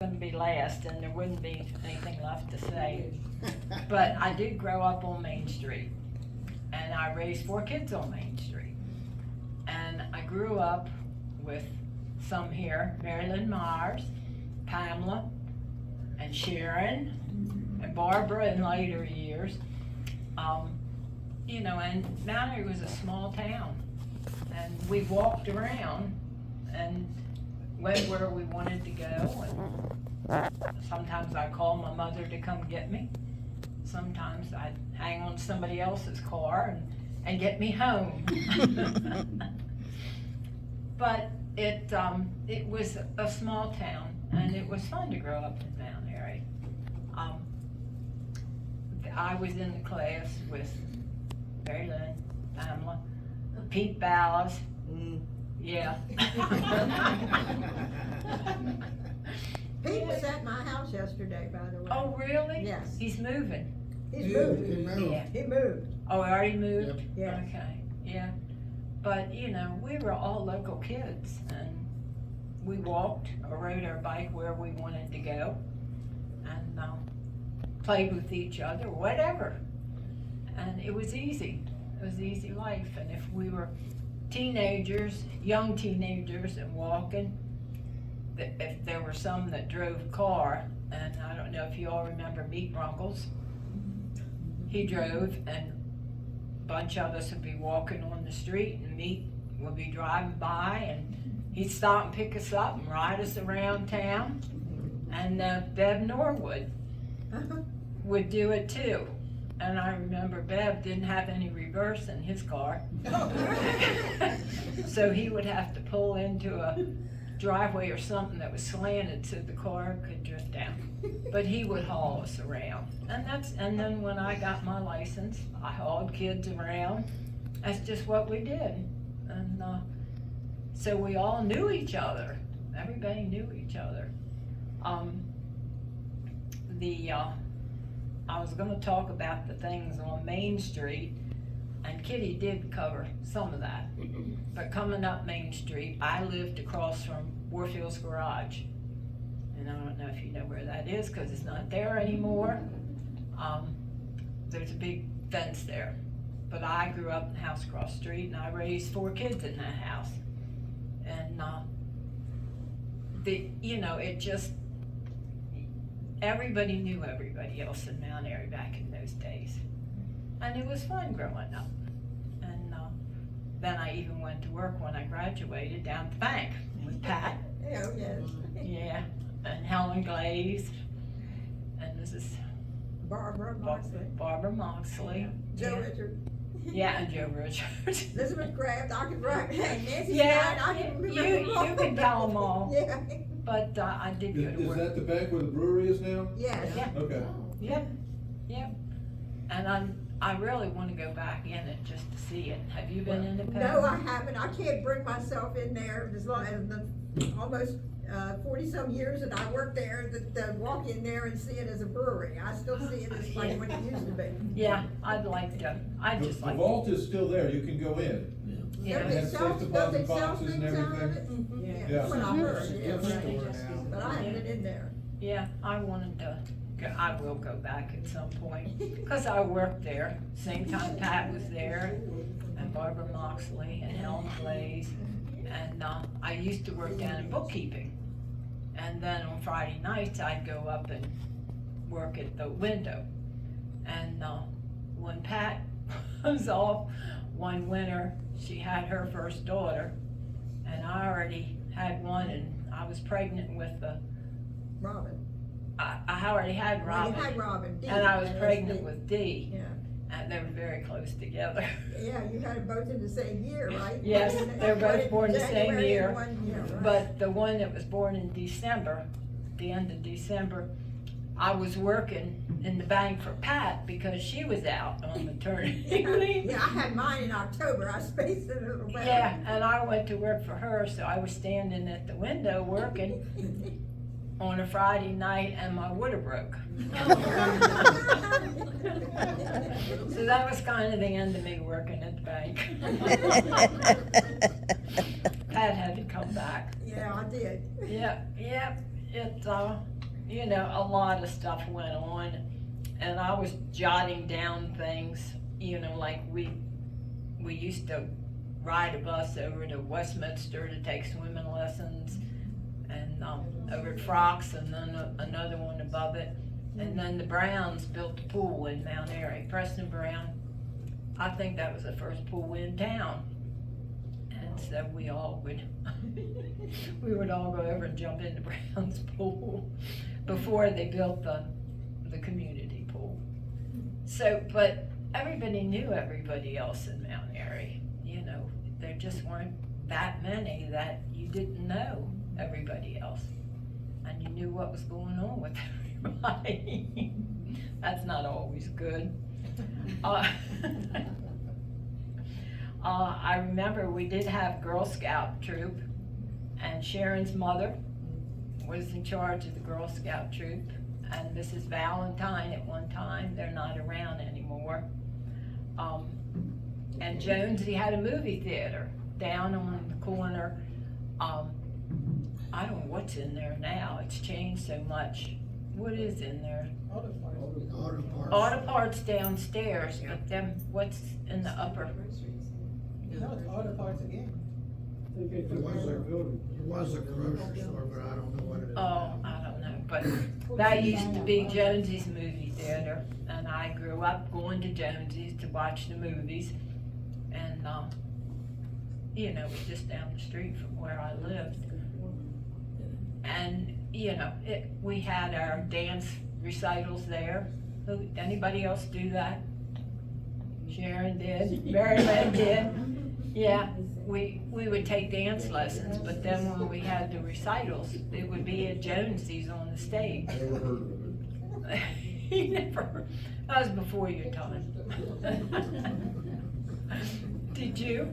Going to be last, and there wouldn't be anything left to say. But I did grow up on Main Street, and I raised 4 kids on Main Street. And I grew up with some here, Mary Lynn Myers, Pamela, and Sharon, and Barbara in later years. You know, and Mt Airy was a small town, and we walked around and went where we wanted to go. And sometimes I'd call my mother to come get me. Sometimes I'd hang on somebody else's car and get me home. But it was a small town, and it was fun to grow up in Mt Airy. I was in the class with Mary Lynn, Pamela, Pete Ballas. Yeah. Pete was at my house yesterday, by the way. Oh, really? Yes. He's moving. He's moved. Yeah. He moved. Oh, he already moved? Yes. Okay, yeah. But, you know, we were all local kids, and we walked or rode our bike where we wanted to go, and played with each other, whatever. And it was easy. It was easy life. And if we were teenagers, young teenagers, and walking, if there were some that drove a car, and I don't know if you all remember Meet Runkles. He drove, and a bunch of us would be walking on the street, and Meet would be driving by, and he'd stop and pick us up and ride us around town. And Bev Norwood would do it too. And I remember Bev didn't have any reverse in his car. So he would have to pull into a driveway or something that was slanted so the car could drift down. But he would haul us around. And then when I got my license, I hauled kids around. That's just what we did. And so we all knew each other. Everybody knew each other. I was gonna talk about the things on Main Street, and Kitty did cover some of that. But coming up Main Street, I lived across from Warfield's Garage. And I don't know if you know where that is, because it's not there anymore. There's a big fence there. But I grew up in the house across the street, and I raised 4 kids in that house. And you know, it just, everybody knew everybody else in Mt Airy back in those days. And it was fun growing up. And then I even went to work when I graduated down at the bank with Pat. Oh, yes. Yeah, and Helen Glaze, and this is Barbara Moxley. Barbara Moxley. Joe Yeah. Richard. Yeah, and Joe Richards. Elizabeth Craft, I can write. Nancy Yeah, Stein, I can remember you them all. can tell them all. Yeah. But I did go to Is work. that the bank where the brewery is now? Yes. Yeah. Okay. Yep, yep. And I really want to go back in it just to see it. Have you been in it, Pat? No, I haven't. I can't bring myself in there as long as the almost 40-some years that I worked there, to walk in there and see it as a brewery. I still see it as like what it used to be. Yeah, I'd like to. I'd just The like. vault is still there, you can go in. Yeah. They have safe deposit boxes and everything. Yeah, Yeah. that's what I heard, yeah, Gift right. store now. But I haven't been in there. Yeah, I wanted to. I will go back at some point because I worked there. Same time Pat was there, and Barbara Moxley and Helen Glaze, and I used to work down in bookkeeping. And then on Friday nights, I'd go up and work at the window. And when Pat was off one winter, she had her first daughter, and I already had one, and I was pregnant with the. Robin. I already had Well, Robin, you had Robin. Dee, and I was that's pregnant Dee. with Dee, Yeah. and they were very close together. Yeah, you had them both in the same year, right? Yes, One they were both one in born the same January year, and one- yeah, right. But the one that was born in December, the end of December, I was working in the bank for Pat because she was out on maternity leave. Yeah, I had mine in October. I spaced it a little better. Yeah, and I went to work for her, so I was standing at the window working on a Friday night, and my water broke. So that was kind of the end of me working at the bank. Pat had to come back. Yeah, I did. Yep, yep, you know, a lot of stuff went on, and I was jotting down things, you know, like we used to ride a bus over to Westminster to take swimming lessons, and over at Frocks, and then another one above it. And then the Browns built a pool in Mt Airy. Preston Brown, I think that was the first pool in town. And so we all would, we would all go over and jump in the Browns pool before they built the community pool. So, but everybody knew everybody else in Mt Airy. You know, there just weren't that many that you didn't know everybody else. And you knew what was going on with everybody. That's not always good. I remember we did have Girl Scout troop, and Sharon's mother was in charge of the Girl Scout troop, and Mrs. Valentine at one time. They're not around anymore. And Jonesy had a movie theater down on the corner. I don't know what's in there now. It's changed so much. What is in there? Auto parts. Auto parts downstairs, but then what's in the upper? No, it's auto parts again. It was a grocery store, but I don't know what it is. Oh, I don't know, but that used to be Jonesy's movie theater, and I grew up going to Jonesy's to watch the movies, and, you know, it was just down the street from where I lived. And, you know, we had our dance recitals there. Anybody else do that? Sharon did, Mary Lynn did, yeah. We would take dance lessons, but then when we had the recitals, it would be at Jonesy's on the stage. I never heard of it. You never, that was before your time. Did you?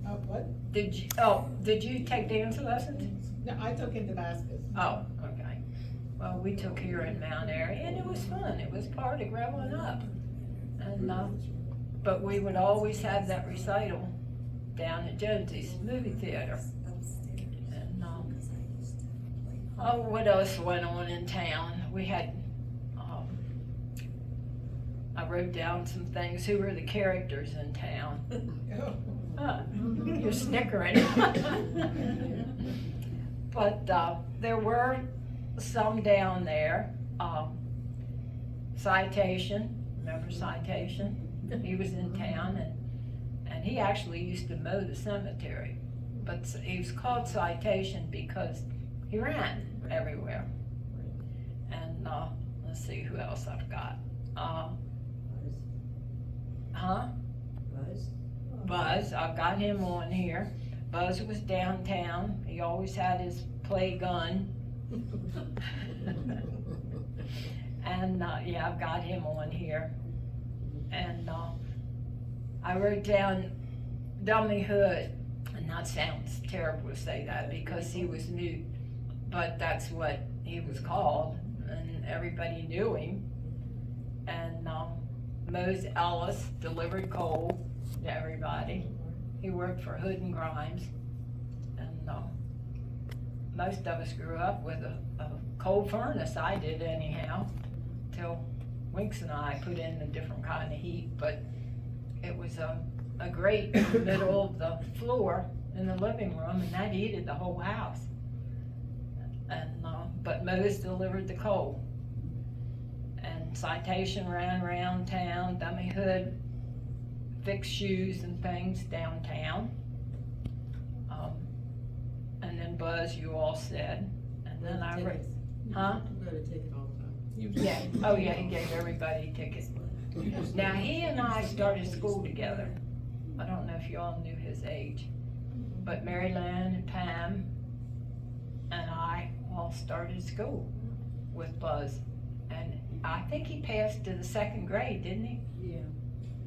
What? Did you take dance lessons? No, I took into baskets. Oh, okay. Well, we took here in Mt Airy, and it was fun. It was part of growing up. And, but we would always have that recital down at Jonesy's movie theater. And, oh, what else went on in town? We had, I wrote down some things. Who were the characters in town? You're snickering. But there were some down there. Citation, remember Citation? He was in town, and he actually used to mow the cemetery. But he was called Citation because he ran everywhere. And let's see who else I've got. Buzz, I've got him on here. Buzz was downtown. He always had his play gun. And yeah, I've got him on here. And I wrote down Dummy Hood, and that sounds terrible to say that because he was new, but that's what he was called, and everybody knew him. And Mose Ellis delivered coal to everybody. He worked for Hood and Grimes, and most of us grew up with a coal furnace. I did anyhow, till Winks and I put in a different kind of heat, but it was a grate in the middle of the floor in the living room, and that heated the whole house. And but Mose delivered the coal. And Citation ran around town. Dummy Hood fixed shoes and things downtown. And then Buzz, you all said. And then I wrote, huh? I'm gonna take it all the time. Yeah, oh yeah, he gave everybody tickets. Now, he and I started school together. I don't know if you all knew his age, but Mary Lynn and Pam and I all started school with Buzz. And I think he passed to the second grade, didn't he? Yeah.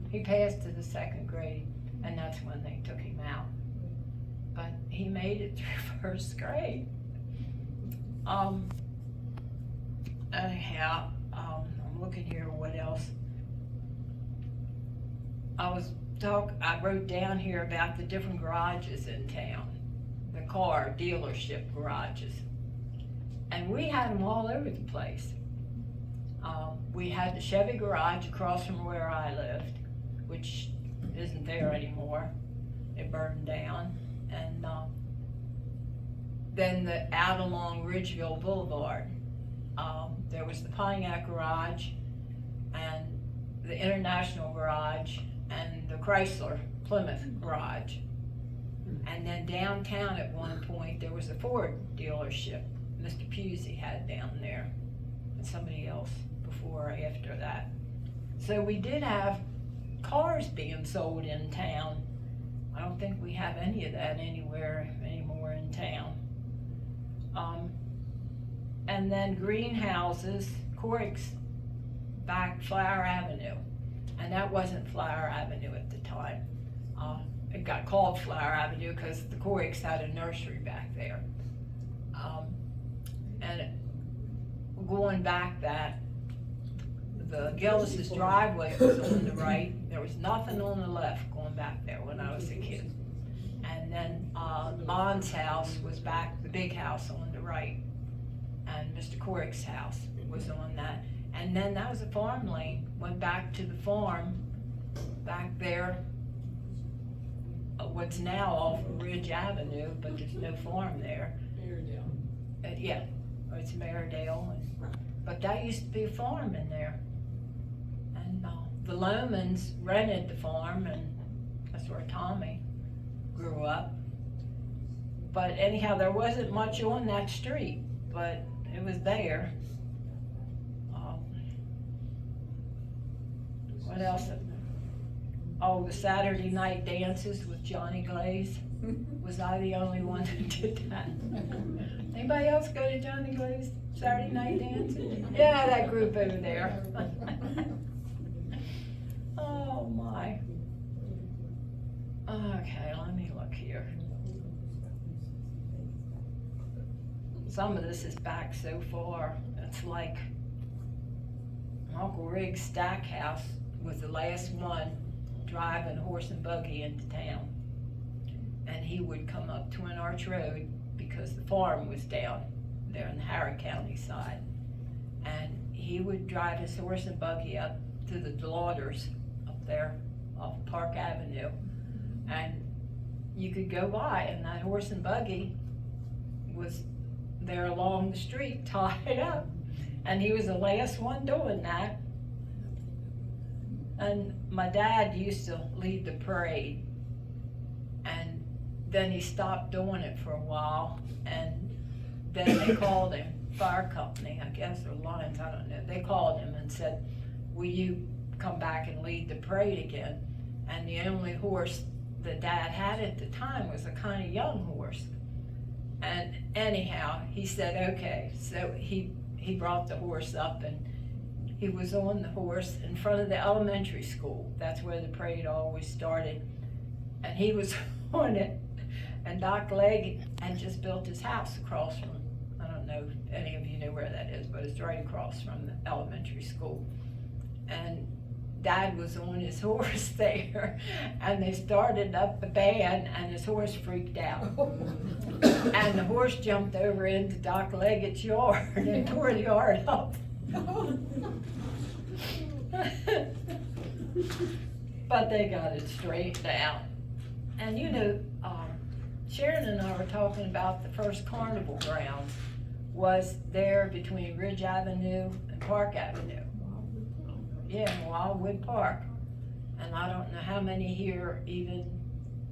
He passed to the second grade, and that's when they took him out. But he made it through first grade. Anyhow, I'm looking here, what else? I wrote down here about the different garages in town, the car dealership garages. And we had them all over the place. We had the Chevy garage across from where I lived, which isn't there anymore. It burned down. And then out along Ridgeville Boulevard, there was the Pontiac garage and the International garage and the Chrysler Plymouth garage. And then downtown at one point, there was a Ford dealership Mr. Pusey had down there, and somebody else before or after that. So we did have cars being sold in town. I don't think we have any of that anywhere anymore in town. And then greenhouses, Corks, back Flower Avenue. And that wasn't Flower Avenue at the time. It got called Flower Avenue because the Corks had a nursery back there. And going back that, the Gillis's driveway was on the right. There was nothing on the left going back there when I was a kid. And then Bond's house was back, the big house on the right. And Mr. Corrick's house was on that. And then that was a farm lane, went back to the farm back there. What's now off of Ridge Avenue, but there's no farm there. Yeah, it's Maridale, but that used to be a farm in there. And the Lomans rented the farm, and that's where Tommy grew up. But anyhow, there wasn't much on that street, but it was there. What else? Oh, the Saturday night dances with Johnny Glaze. Was I the only one that did that? Anybody else go to Johnny Glaze Saturday night dancing? Yeah, that group over there. Oh my. Okay, let me look here. Some of this is back so far. It's like Uncle Rig's stack house was the last one driving horse and buggy into town. And he would come up Twin Arch Road because the farm was down there on the Harrod County side. And he would drive his horse and buggy up to the Daughters up there off Park Avenue. And you could go by and that horse and buggy was there along the street tied up. And he was the last one doing that. And my dad used to lead the parade, and then he stopped doing it for a while, and then they called him, fire company, I guess, or Lions, I don't know. They called him and said, will you come back and lead the parade again? And the only horse that Dad had at the time was a kind of young horse. And anyhow, he said, okay. So he brought the horse up, and he was on the horse in front of the elementary school. That's where the parade always started. And he was on it. And Doc Legg had just built his house across from, I don't know if any of you know where that is, but it's right across from the elementary school. And Dad was on his horse there, and they started up the band, and his horse freaked out. And the horse jumped over into Doc Leggett's yard and tore the yard up. But they got it straightened out. And you know, Sharon and I were talking about the first carnival grounds was there between Ridge Avenue and Park Avenue. Yeah, in Wildwood Park. And I don't know how many here even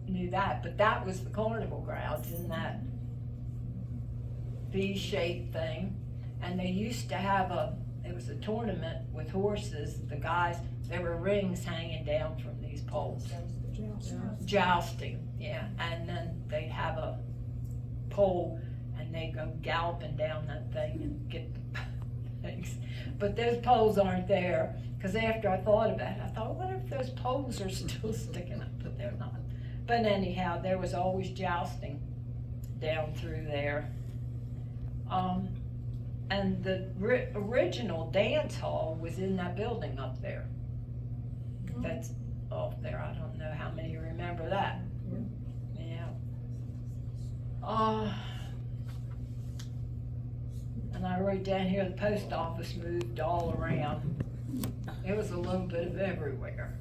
knew that, but that was the carnival grounds in that V-shaped thing. And they used to have it was a tournament with horses. The guys, there were rings hanging down from these poles. Jousting, yeah. And then they'd have a pole and they'd go galloping down that thing and get the things. But those poles aren't there, because after I thought about it, I thought, what if those poles are still sticking up? But they're not. But anyhow, there was always jousting down through there. And the original dance hall was in that building up there. That's off there. I don't know how many remember that. Yeah. And I wrote down here, the post office moved all around. It was a little bit of everywhere.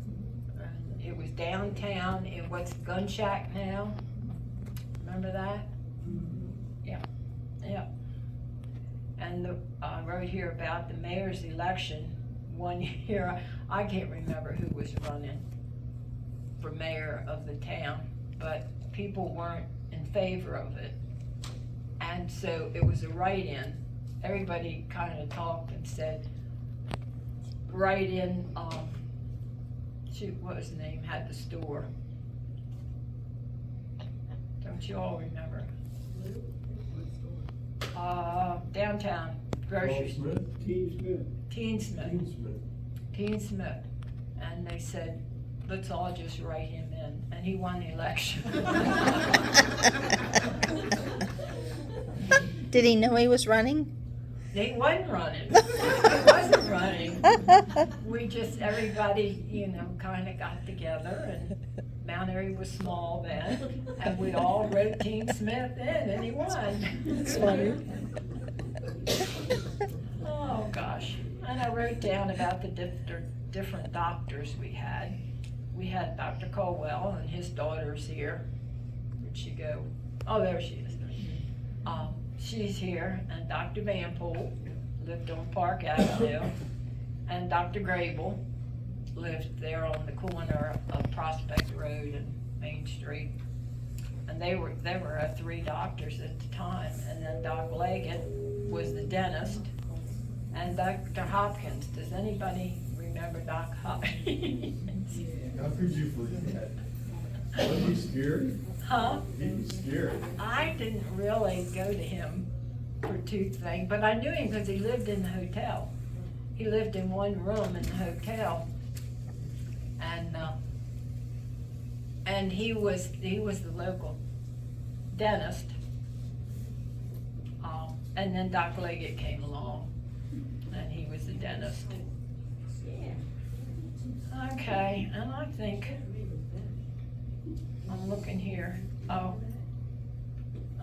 And it was downtown in what's Gun Shack now. Remember that? Yeah, yeah. And I wrote here about the mayor's election. One year, I can't remember who was running for mayor of the town, but people weren't in favor of it. And so it was a write-in. Everybody kind of talked and said, write-in, shoot, what was the name, had the store. Don't you all remember? Downtown grocery store. Teen Smith. Teen Smith. And they said, let's all just write him in, and he won the election. Did he know he was running? He wasn't running. He wasn't running. We just, everybody, you know, kind of got together, and Mt Airy was small then, and we all wrote Teen Smith in, and he won. That's funny. Oh, gosh. And I wrote down about the different doctors we had. We had Dr. Colwell, and his daughter's here. Where'd she go? Oh, there she is. She's here, and Dr. Van Poel lived on Park Avenue, and Dr. Grable lived there on the corner of Prospect Road and Main Street. And there were three doctors at the time, and then Doc Leggett was the dentist, and Dr. Hopkins. Does anybody remember Doc Hopkins? How could you forget? Wasn't he scary? Huh? He was scary. I didn't really go to him for tooth thing, but I knew him because he lived in the hotel. He lived in one room in the hotel, and he was the local dentist. And then Doc Leggett came along, and he was the dentist. Okay, and I think I'm looking here. Oh,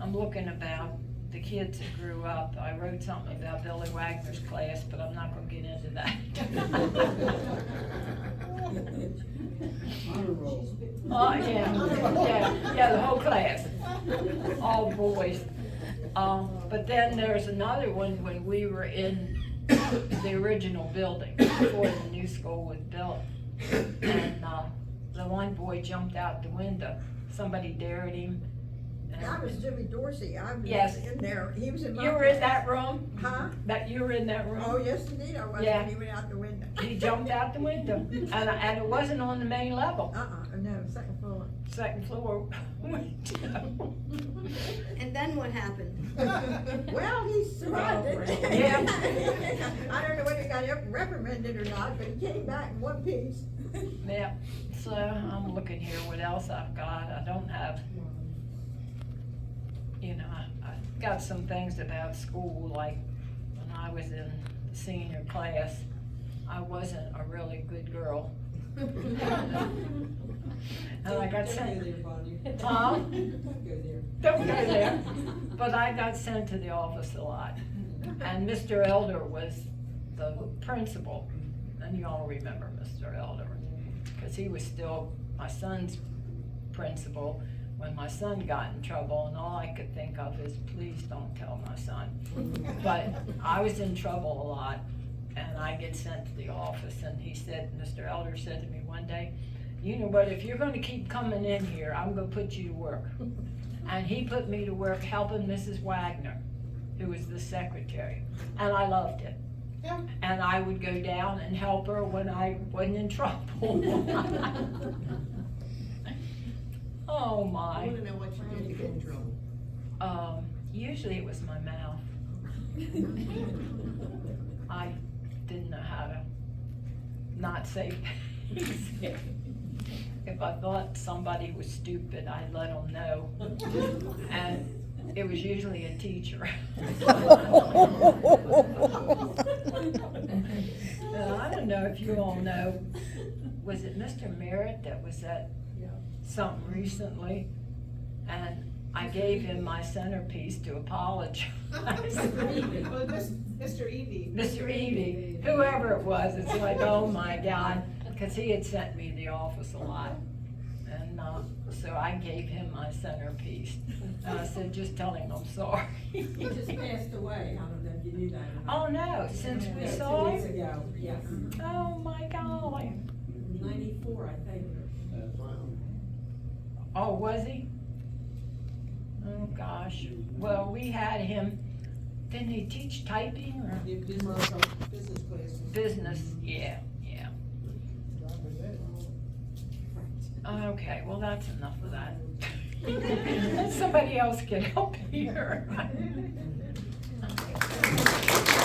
I'm looking about the kids that grew up. I wrote something about Billy Wagner's class, but I'm not gonna get into that. Honor roll. Oh, yeah, the whole class, all boys. But then there's another one when we were in the original building before the new school was built. And the one boy jumped out the window. Somebody dared him. That was Jimmy Dorsey. I was Yes. in there. He was in my You were in class. that room? Huh? You were in that room? Oh, yes, indeed, I was, Yeah. when he went out the window. He jumped out the window, and it wasn't on the main level, No, second floor. second floor window. And then what happened? Well, he survived it. Yeah. I don't know whether he got reprimanded or not, but he came back in one piece. Yeah, so I'm looking here, what else I've got. I don't have, you know, I've got some things about school, like when I was in the senior class, I wasn't a really good girl. And I got sent. Huh? Don't go there. But I got sent to the office a lot. And Mr. Elder was the principal, and you all remember Mr. Elder, because he was still my son's principal when my son got in trouble, and all I could think of is, please don't tell my son. But I was in trouble a lot, and I get sent to the office, and he said, Mr. Elder said to me one day, you know what, if you're gonna keep coming in here, I'm gonna put you to work. And he put me to work helping Mrs. Wagner, who was the secretary, and I loved it. Yeah. And I would go down and help her when I wasn't in trouble. Oh I my. wanna know what you did to get in trouble. Usually it was my mouth. I didn't know how to not say things. If I thought somebody was stupid, I'd let them know. And it was usually a teacher. I don't know if you all know, was it Mr. Merritt that was at something recently? And I gave him my centerpiece to apologize. Well, Mr. Evie. Mr. Evie, whoever it was, it's like, oh my God, because he had sent me to the office a lot. And, so I gave him my centerpiece. And I said, just tell him I'm sorry. He just passed away, I don't know if you knew that or not. Oh, no, since we Yeah, saw 2 weeks him? ago, yes. Oh, my golly. 94, I think. Oh, was he? Oh, gosh. Well, we had him, didn't he teach typing or Business classes. business? Yeah, yeah. Okay, well, that's enough of that. Somebody else can help here.